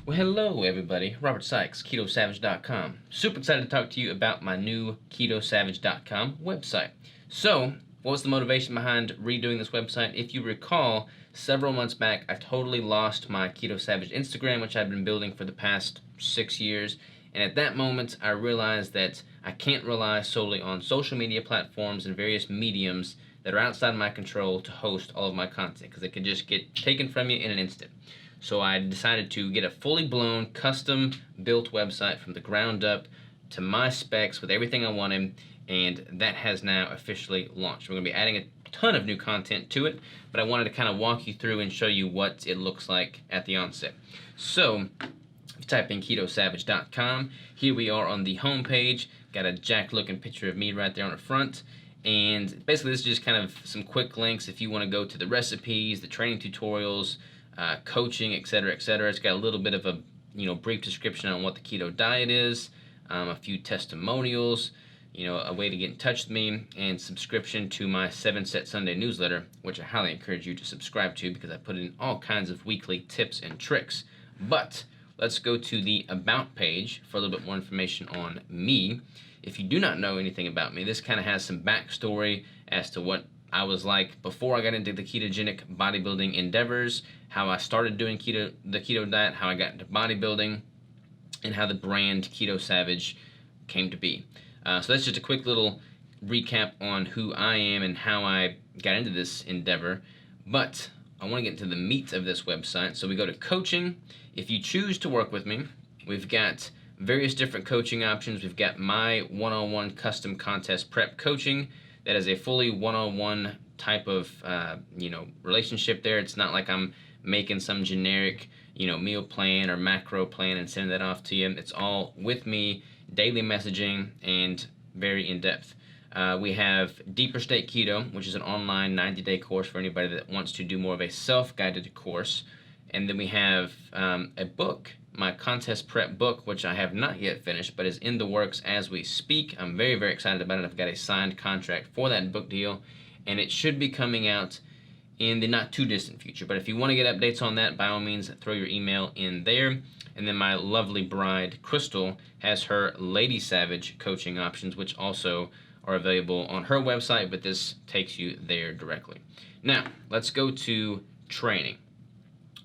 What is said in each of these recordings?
Well, hello everybody. Robert Sykes, KetoSavage.com. Super excited to talk to you about my new KetoSavage.com website. So, what was the motivation behind redoing this website? If you recall, several months back, I totally lost my Keto Savage Instagram, which I've been building for the past 6 years. And at that moment, I realized that I can't rely solely on social media platforms and various mediums that are outside my control to host all of my content, because it could just get taken from you in an instant. So I decided to get a fully blown, custom built website from the ground up to my specs with everything I wanted, and that has now officially launched. We're going to be adding a ton of new content to it, but I wanted to kind of walk you through and show you what it looks like at the onset. So if you type in KetoSavage.com, here we are on the home page. Got a jacked looking picture of me right there on the front. And basically this is just kind of some quick links if you want to go to the recipes, the training tutorials, coaching, etc., etc. It's got a little bit of a brief description on what the keto diet is, a few testimonials, a way to get in touch with me, and subscription to my 7-Set Sunday newsletter, which I highly encourage you to subscribe to because I put in all kinds of weekly tips and tricks. But let's go to the About page for a little bit more information on me. If you do not know anything about me, this kind of has some backstory as to what I was like before I got into the ketogenic bodybuilding endeavors, how I started doing the keto diet, how I got into bodybuilding, and how the brand Keto Savage came to be. So that's just a quick little recap on who I am and how I got into this endeavor. But I want to get into the meat of this website. So we go to coaching. If you choose to work with me, we've got various different coaching options. We've got my one-on-one custom contest prep coaching. That is a fully one-on-one type of relationship there. It's not like I'm making some generic meal plan or macro plan and sending that off to you. It's all with me, daily messaging, and very in-depth. We have Deeper State Keto, which is an online 90-day course for anybody that wants to do more of a self-guided course. And then we have a book, my contest prep book, which I have not yet finished, but is in the works as we speak. I'm very, very excited about it. I've got a signed contract for that book deal, and it should be coming out in the not too distant future. But if you want to get updates on that, by all means, throw your email in there. And then my lovely bride, Crystal, has her Lady Savage coaching options, which also are available on her website, but this takes you there directly. Now, let's go to training.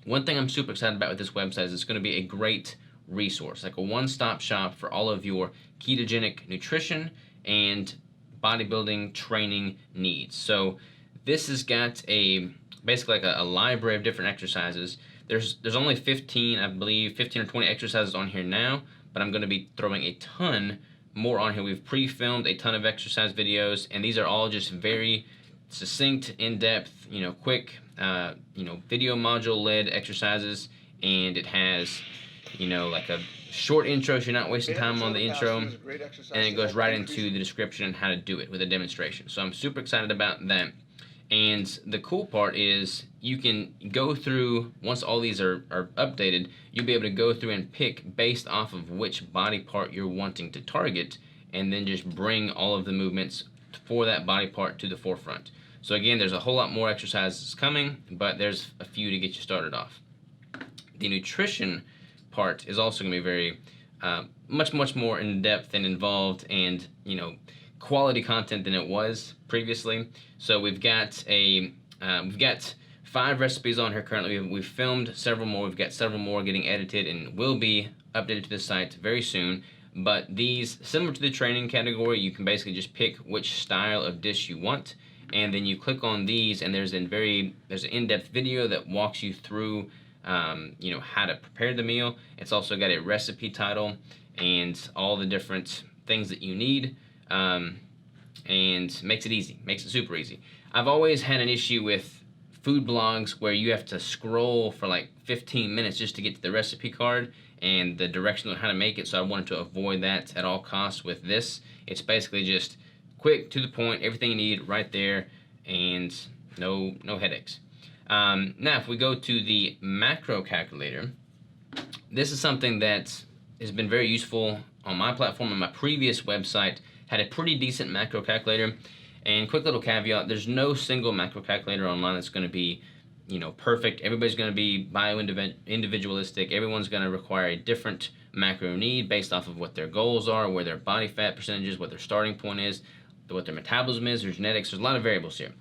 One thing I'm super excited about with this website is it's going to be a great resource, like a one-stop shop for all of your ketogenic nutrition and bodybuilding training needs. So this has got basically like a library of different exercises. There's only 15, I believe, 15 or 20 exercises on here now, but I'm going to be throwing a ton more on here. We've pre-filmed a ton of exercise videos, and these are all just very succinct, in-depth, quick, video module-led exercises, and it has, like a short intro so you're not wasting time on the intro, and it goes right into the description and how to do it with a demonstration. So I'm super excited about that. And the cool part is you can go through, once all these are updated, you'll be able to go through and pick based off of which body part you're wanting to target, and then just bring all of the movements for that body part to the forefront. So again, there's a whole lot more exercises coming, but there's a few to get you started off. The nutrition part is also going to be very much more in-depth and involved, and quality content than it was previously. So we've got 5 recipes on here currently. We've filmed several more. We've got several more getting edited and will be updated to the site very soon. But these, similar to the training category, you can basically just pick which style of dish you want, and then you click on these, and there's an in-depth video that walks you through how to prepare the meal. It's also got a recipe title and all the different things that you need, and makes it easy, makes it super easy. I've always had an issue with food blogs where you have to scroll for like 15 minutes just to get to the recipe card and the direction on how to make it, so I wanted to avoid that at all costs with this. It's basically just quick, to the point, everything you need right there, and no headaches. Now, if we go to the macro calculator, this is something that has been very useful on my platform. On my previous website, had a pretty decent macro calculator. And quick little caveat, there's no single macro calculator online that's going to be perfect. Everybody's going to be individualistic. Everyone's going to require a different macro need based off of what their goals are, where their body fat percentage is, what their starting point is, what their metabolism is, their genetics. There's a lot of variables here.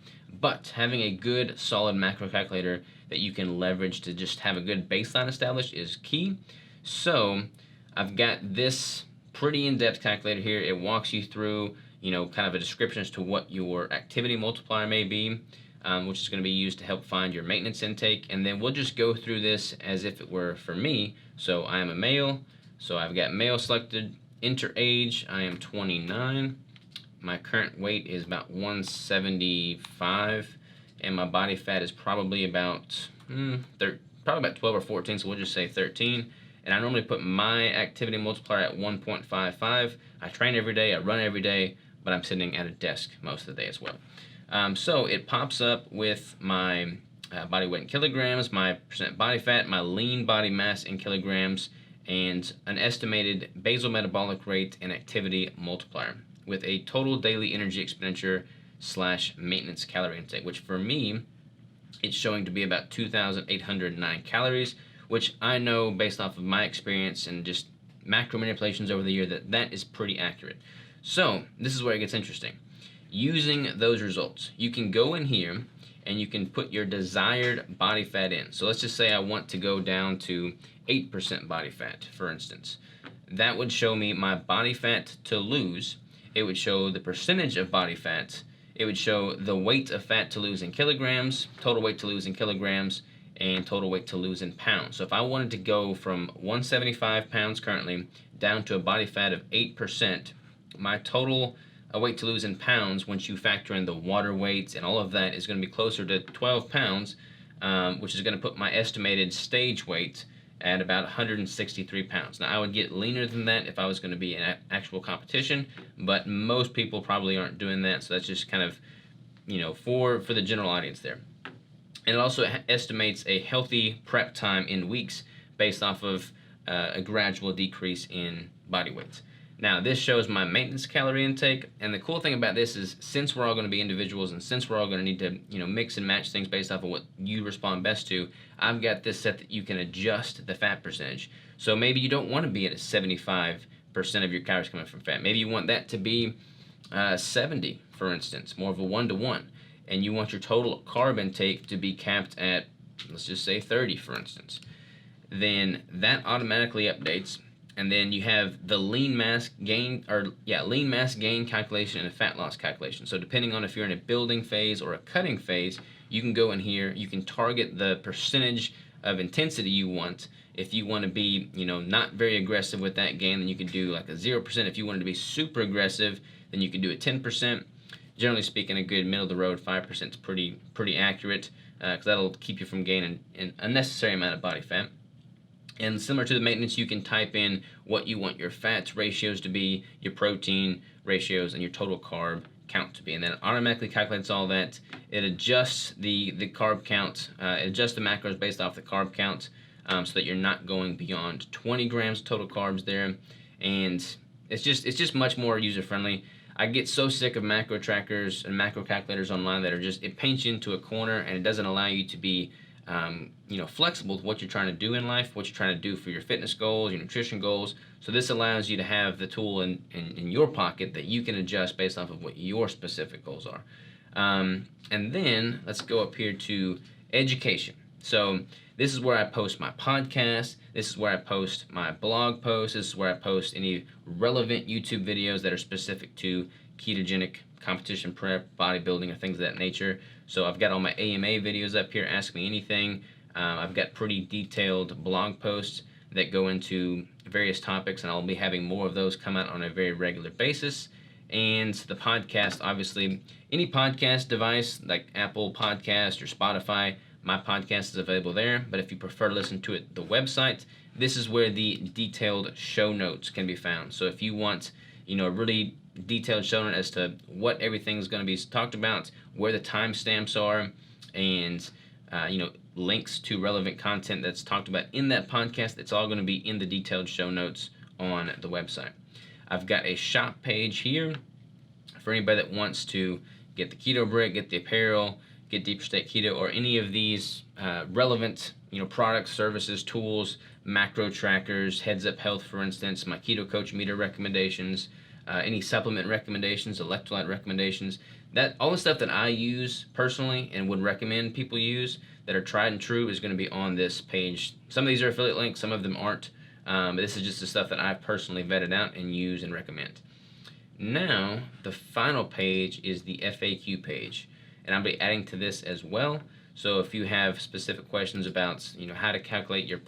But having a good, solid macro calculator that you can leverage to just have a good baseline established is key. So I've got this pretty in-depth calculator here. It walks you through, kind of a description as to what your activity multiplier may be, which is going to be used to help find your maintenance intake. And then we'll just go through this as if it were for me. So I am a male, so I've got male selected. Enter age, I am 29. My current weight is about 175, and my body fat is probably about 12 or 14, so we'll just say 13. And I normally put my activity multiplier at 1.55. I train every day, I run every day, but I'm sitting at a desk most of the day as well. So it pops up with my body weight in kilograms, my percent body fat, my lean body mass in kilograms, and an estimated basal metabolic rate and activity multiplier with a total daily energy expenditure / maintenance calorie intake, which for me, it's showing to be about 2,809 calories, which I know based off of my experience and just macro manipulations over the year that is pretty accurate. So this is where it gets interesting. Using those results, you can go in here and you can put your desired body fat in. So let's just say I want to go down to 8% body fat, for instance. That would show me my body fat to lose. It would show the percentage of body fat. It would show the weight of fat to lose in kilograms, total weight to lose in kilograms, and total weight to lose in pounds. So if I wanted to go from 175 pounds currently down to a body fat of 8%, my total weight to lose in pounds, once you factor in the water weights and all of that, is going to be closer to 12 pounds, which is going to put my estimated stage weight at about 163 pounds. Now, I would get leaner than that if I was going to be in actual competition, but most people probably aren't doing that, so that's just kind of, for the general audience there. And it also estimates a healthy prep time in weeks based off of a gradual decrease in body weight. Now, this shows my maintenance calorie intake, and the cool thing about this is since we're all going to be individuals and since we're all going to need to, mix and match things based off of what you respond best to, I've got this set that you can adjust the fat percentage. So maybe you don't want to be at a 75% of your calories coming from fat. Maybe you want that to be 70, for instance, more of a 1-to-1. And you want your total carb intake to be capped at, let's just say 30, for instance. Then that automatically updates. And then you have the lean mass gain calculation and a fat loss calculation. So depending on if you're in a building phase or a cutting phase, you can go in here, you can target the percentage of intensity you want. If you want to be, not very aggressive with that gain, then you could do like a 0%. If you wanted to be super aggressive, then you could do a 10%. Generally speaking, a good middle of the road 5% is pretty accurate, because that'll keep you from gaining an unnecessary amount of body fat. And similar to the maintenance, you can type in what you want your fats ratios to be, your protein ratios, and your total carb count to be. And then it automatically calculates all that. It adjusts the carb count, it adjusts the macros based off the carb count, so that you're not going beyond 20 grams total carbs there. And it's just much more user-friendly. I get so sick of macro trackers and macro calculators online that it paints you into a corner, and it doesn't allow you to be flexible with what you're trying to do in life, what you're trying to do for your fitness goals, your nutrition goals. So this allows you to have the tool in your pocket that you can adjust based off of what your specific goals are. And then let's go up here to education. So this is where I post my podcast. This is where I post my blog posts. This is where I post any relevant YouTube videos that are specific to ketogenic competition prep, bodybuilding, or things of that nature. So I've got all my AMA videos up here, Ask Me Anything. I've got pretty detailed blog posts that go into various topics, and I'll be having more of those come out on a very regular basis. And the podcast, obviously, any podcast device like Apple Podcast or Spotify, my podcast is available there. But if you prefer to listen to it, the website, this is where the detailed show notes can be found. So if you want, a really detailed show note as to what everything is going to be talked about, where the timestamps are, and links to relevant content that's talked about in that podcast, it's all going to be in the detailed show notes on the website. I've got a shop page here for anybody that wants to get the keto brick, get the apparel, get Deeper State Keto or any of these relevant products, services, tools, macro trackers, Heads Up Health, for instance, my Keto Coach meter recommendations, any supplement recommendations, electrolyte recommendations, that all the stuff that I use personally and would recommend people use that are tried and true is going to be on this page. Some of these are affiliate links, some of them aren't. But this is just the stuff that I've personally vetted out and use and recommend. Now, the final page is the FAQ page, and I'll be adding to this as well. So if you have specific questions about how to calculate your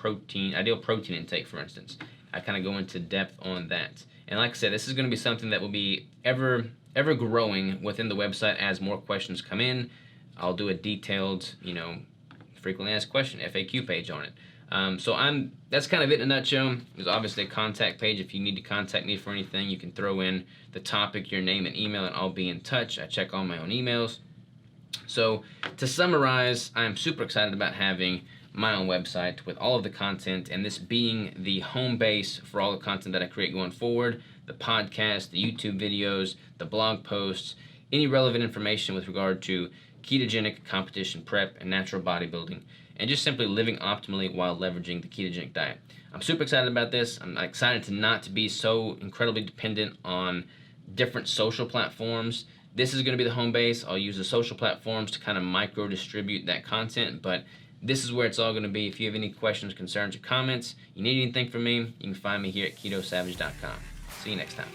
ideal protein intake, for instance, I kind of go into depth on that. And like I said, this is going to be something that will be ever growing within the website as more questions come in. I'll do a detailed, frequently asked question FAQ page on it. That's kind of it in a nutshell. There's obviously a contact page. If you need to contact me for anything, you can throw in the topic, your name, and email, and I'll be in touch. I check all my own emails. So to summarize, I'm super excited about having my own website with all of the content, and this being the home base for all the content that I create going forward, the podcast, the YouTube videos, the blog posts, any relevant information with regard to ketogenic competition prep and natural bodybuilding, and just simply living optimally while leveraging the ketogenic diet. I'm super excited about this. I'm excited to not be so incredibly dependent on different social platforms. This is going to be the home base. I'll use the social platforms to kind of micro distribute that content, but this is where it's all going to be. If you have any questions, concerns, or comments, you need anything from me, you can find me here at ketosavage.com. See you next time.